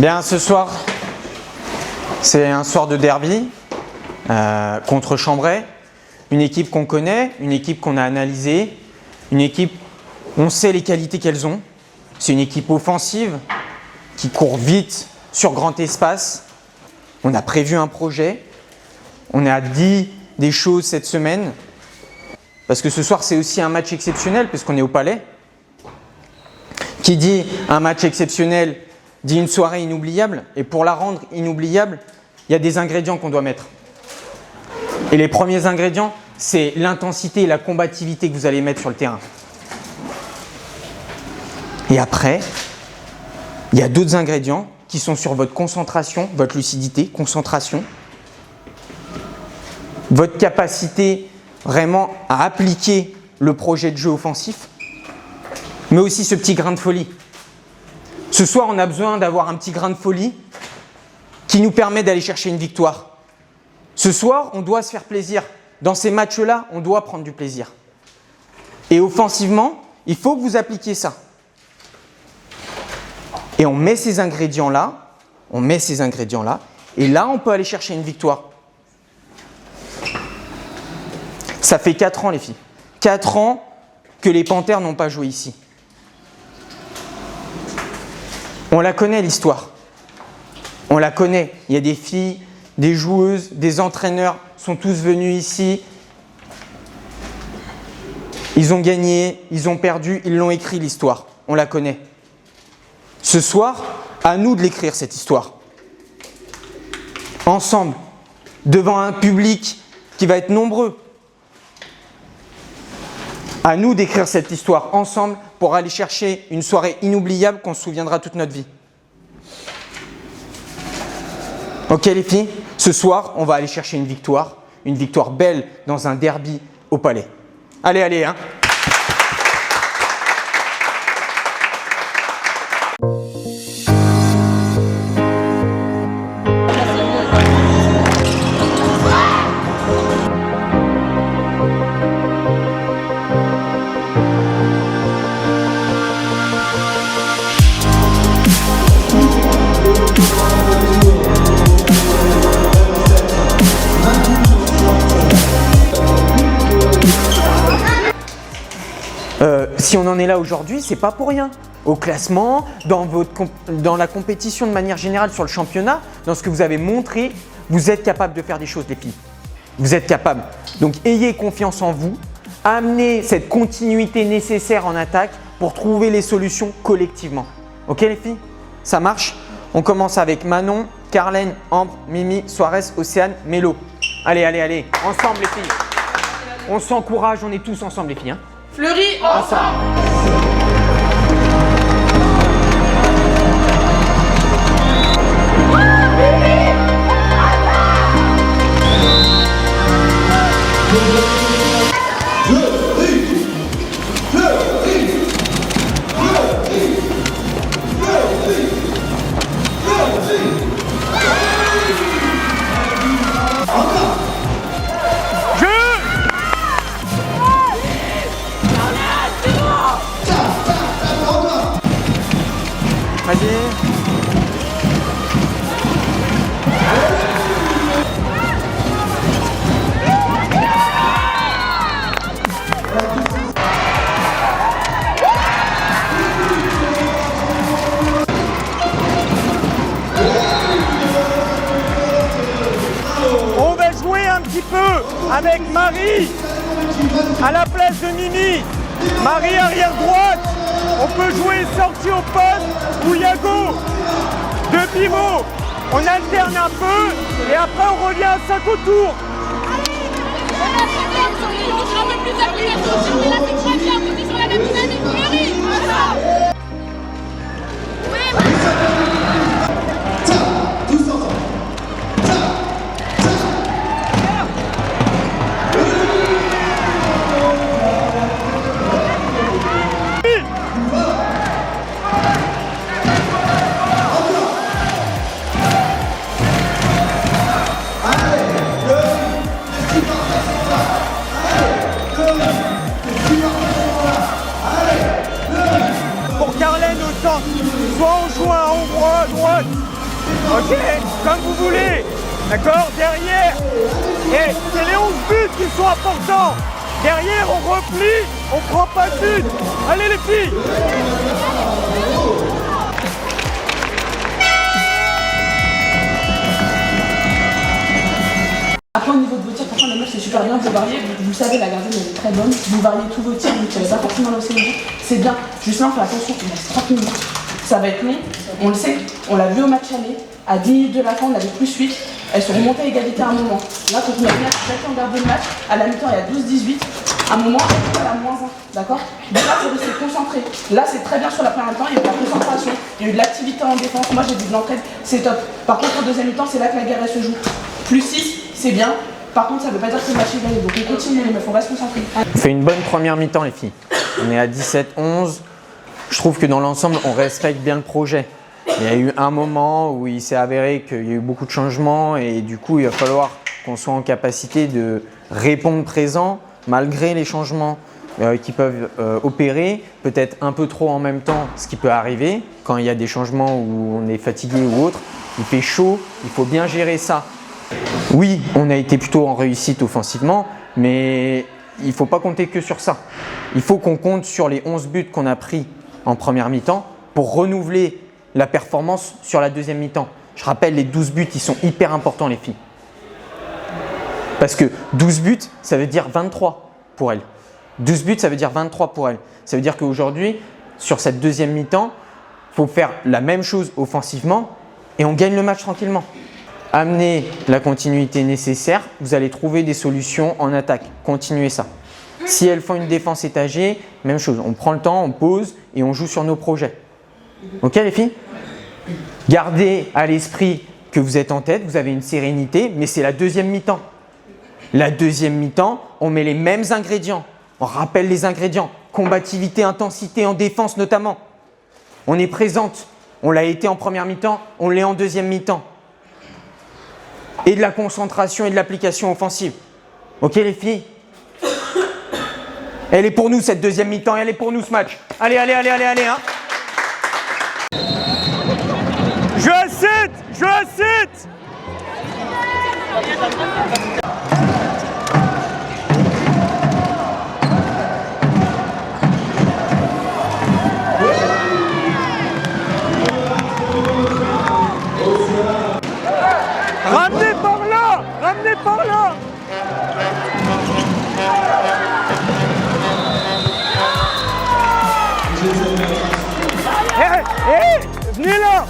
Bien, ce soir, c'est un soir de derby contre Chambray. Une équipe qu'on connaît, une équipe qu'on a analysée, une équipe, on sait les qualités qu'elles ont. C'est une équipe offensive qui court vite sur grand espace. On a prévu un projet. On a dit des choses cette semaine. Parce que ce soir, c'est aussi un match exceptionnel puisqu'on est au Palais. Qui dit un match exceptionnel dit une soirée inoubliable. Et pour la rendre inoubliable, il y a des ingrédients qu'on doit mettre. Et les premiers ingrédients, c'est l'intensité et la combativité que vous allez mettre sur le terrain. Et après, il y a d'autres ingrédients qui sont sur votre concentration, votre lucidité, concentration, votre capacité vraiment à appliquer le projet de jeu offensif, mais aussi ce petit grain de folie. Ce soir, on a besoin d'avoir un petit grain de folie qui nous permet d'aller chercher une victoire. Ce soir, on doit se faire plaisir. Dans ces matchs-là, on doit prendre du plaisir. Et offensivement, il faut que vous appliquiez ça. Et on met ces ingrédients-là, et là, on peut aller chercher une victoire. Ça fait 4 ans, les filles. 4 ans que les Panthères n'ont pas joué ici. On la connaît, l'histoire. On la connaît. Il y a des filles, des joueuses, des entraîneurs sont tous venus ici. Ils ont gagné, ils ont perdu, ils l'ont écrit, l'histoire. On la connaît. Ce soir, à nous de l'écrire, cette histoire. Ensemble, devant un public qui va être nombreux. À nous d'écrire cette histoire ensemble pour aller chercher une soirée inoubliable qu'on se souviendra toute notre vie. Ok les filles, ce soir, on va aller chercher une victoire belle dans un derby au Palais. Allez, allez, hein. Si on en est là aujourd'hui, c'est pas pour rien. Au classement, dans la compétition de manière générale sur le championnat, dans ce que vous avez montré, vous êtes capable de faire des choses, les filles. Vous êtes capable. Donc ayez confiance en vous, amenez cette continuité nécessaire en attaque pour trouver les solutions collectivement. Ok les filles? Ça marche? On commence avec Manon, Carlène, Ambre, Mimi, Suarez, Océane, Mélo. Allez, allez, allez. Ensemble les filles. On s'encourage, on est tous ensemble les filles. Hein. Fleury, ensemble. On va jouer un petit peu avec Marie à la place de Mimi. Marie arrière droite. On peut jouer sortie au poste ou Yago. Deux pivots. On alterne un peu et après on revient à 5 autour. Un peu plus d'application, mais là c'est très bien, on est sur la même dynamique. Fleury, ensemble. Allez, droite. Ok, comme vous voulez. D'accord, derrière. Et c'est les 11 buts qui sont importants. Derrière, on replie, on prend pas de but. Allez les filles. Après, au niveau de vos tirs, franchement, le match c'est super bien. Vous variez, vous le savez, la gardienne elle est très bonne. Vous variez tous vos tirs, vous ne tirez pas forcément là où c'est bon. C'est bien. Justement, fais attention, il reste 30 minutes. Ça va être long, on le sait. On l'a vu au match aller. À 10 minutes de la fin, on avait plus 8. Elles sont remontées à égalité à un moment. Là, quand on a bien regardé le match, à la mi-temps, il y a 12-18. À un moment, elle a moins 1. D'accord? Donc là, il faut rester concentré. Là, c'est très bien sur la première mi-temps. Il y a eu de la concentration, il y a eu de l'activité en défense. Moi, j'ai dit de l'entraide, c'est top. Par contre, en deuxième mi-temps, c'est là que la guerre elle se joue. Plus 6, c'est bien. Par contre, ça ne veut pas dire que le match est gagné. Donc, on continue, mais il faut rester concentré. On fait une bonne première mi-temps, les filles. On est à 17-11. Je trouve que dans l'ensemble, on respecte bien le projet. Il y a eu un moment où il s'est avéré qu'il y a eu beaucoup de changements et du coup, il va falloir qu'on soit en capacité de répondre présent malgré les changements qui peuvent opérer, peut-être un peu trop en même temps, ce qui peut arriver quand il y a des changements où on est fatigué ou autre. Il fait chaud, il faut bien gérer ça. Oui, on a été plutôt en réussite offensivement, mais il ne faut pas compter que sur ça. Il faut qu'on compte sur les 11 buts qu'on a pris en première mi-temps pour renouveler la performance sur la deuxième mi-temps. Je rappelle, les 12 buts, ils sont hyper importants, les filles. Parce que 12 buts, ça veut dire 23 pour elles. 12 buts, ça veut dire 23 pour elles. Ça veut dire qu'aujourd'hui, sur cette deuxième mi-temps, il faut faire la même chose offensivement et on gagne le match tranquillement. Amenez la continuité nécessaire, vous allez trouver des solutions en attaque. Continuez ça. Si elles font une défense étagée, même chose. On prend le temps, on pose et on joue sur nos projets. Ok les filles? Gardez à l'esprit que vous êtes en tête, vous avez une sérénité, mais c'est la deuxième mi-temps. La deuxième mi-temps, on met les mêmes ingrédients. On rappelle les ingrédients. Combativité, intensité en défense notamment. On est présente. On l'a été en première mi-temps, on l'est en deuxième mi-temps. Et de la concentration et de l'application offensive. Ok les filles? Elle est pour nous cette deuxième mi-temps, elle est pour nous ce match. Allez, allez, allez, allez, allez. Hein. Je cite, je cite. Ramenez par là, ramenez par là. Venez là.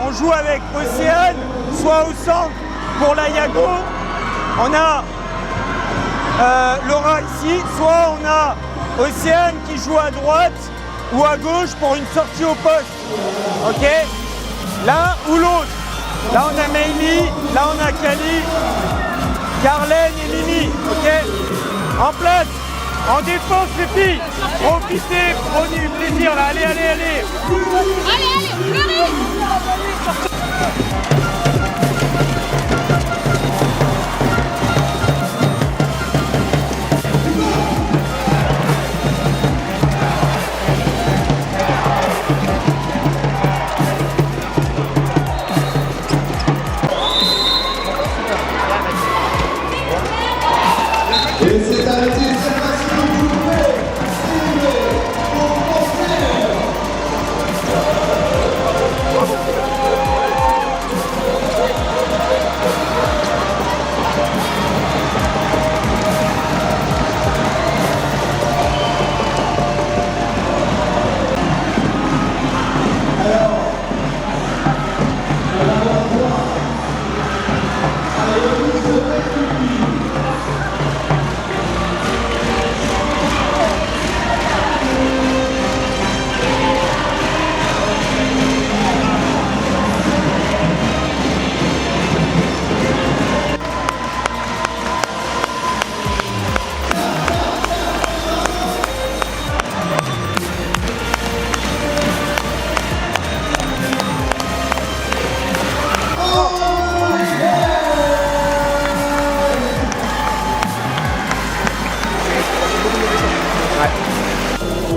On joue avec Océane, soit au centre pour la Yago, on a Laura ici, soit on a Océane qui joue à droite ou à gauche pour une sortie au poste. Ok? L'un ou l'autre. Là on a Meili, là on a Kali, Carlène et Mimi. Ok? En place, en défense les filles. Profitez, prenez du plaisir là. Allez, allez, allez. Allez, allez, Fleury. Et c'est arrêté, c'est parti, vous pouvez.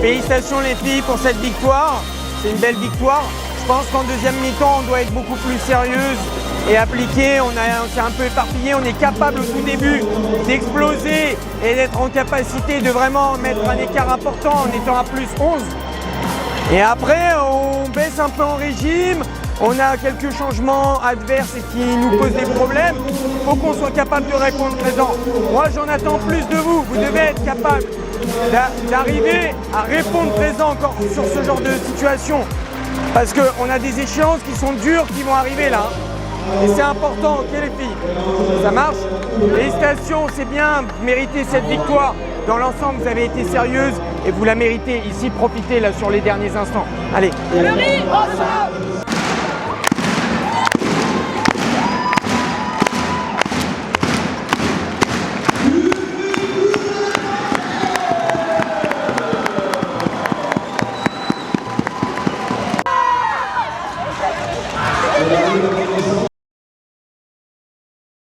Félicitations les filles pour cette victoire. C'est une belle victoire. Je pense qu'en deuxième mi-temps, on doit être beaucoup plus sérieuse et appliquée. On s'est un peu éparpillé. On est capable au tout début d'exploser et d'être en capacité de vraiment mettre un écart important en étant à plus 11. Et après, on baisse un peu en régime. On a quelques changements adverses et qui nous posent des problèmes. Il faut qu'on soit capable de répondre présent. Moi, j'en attends plus de vous. Vous devez être capable d'arriver à répondre présent encore sur ce genre de situation. Parce qu'on a des échéances qui sont dures qui vont arriver là. Et c'est important, ok les filles? Ça marche? Félicitations, c'est bien, vous méritez cette victoire. Dans l'ensemble, vous avez été sérieuse et vous la méritez. Ici, profitez là sur les derniers instants. Allez.